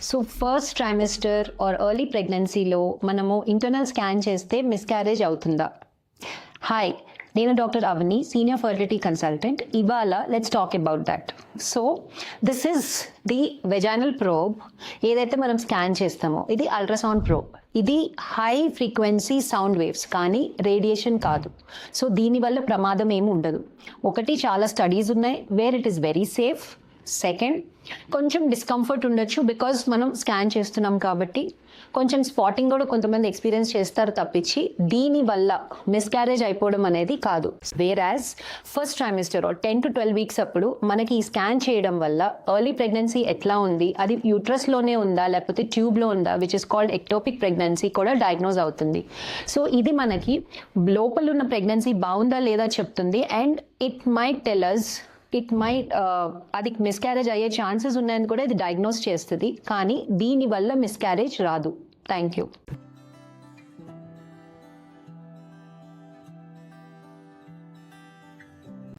So first trimester or early ప్రెగ్నెన్సీలో మనము internal scan చేస్తే మిస్క్యారేజ్ అవుతుందా? హాయ్, నేను doctor Avani, senior fertility consultant. ఇవాళ let's talk about that. So this is the vaginal probe. ఏదైతే మనం స్కాన్ చేస్తామో ఇది అల్ట్రాసౌండ్ ప్రోబ్. ఇది హై ఫ్రీక్వెన్సీ సౌండ్ వేవ్స్, కానీ రేడియేషన్ కాదు. సో దీనివల్ల ప్రమాదం ఏమి ఉండదు. ఒకటి, చాలా స్టడీస్ ఉన్నాయి where it is very safe. Second, కొంచెం డిస్కంఫర్ట్ ఉండొచ్చు బికాజ్ మనం స్కాన్ చేస్తున్నాం కాబట్టి. కొంచెం స్పాటింగ్ కూడా కొంతమంది ఎక్స్పీరియన్స్ చేస్తారు తప్పించి దీనివల్ల మిస్క్యారేజ్ అయిపోవడం అనేది కాదు. Where as first trimester 10 to 12 weeks అప్పుడు మనకి ఈ స్కాన్ చేయడం వల్ల ఎర్లీ ప్రెగ్నెన్సీ ఎట్లా ఉంది, అది యూట్రస్లోనే ఉందా లేకపోతే ట్యూబ్లో ఉందా, which is called ectopic pregnancy, కూడా డయాగ్నోజ్ అవుతుంది. సో ఇది మనకి లోపల ఉన్న ప్రెగ్నెన్సీ బాగుందా లేదా చెప్తుంది. And it might tell us అది మిస్క్యారేజ్ అయ్యే ఛాన్సెస్ ఉన్నాయని కూడా ఇది డయాగ్నోస్ చేస్తుంది. కానీ దీనివల్ల మిస్క్యారేజ్ రాదు. Thank you.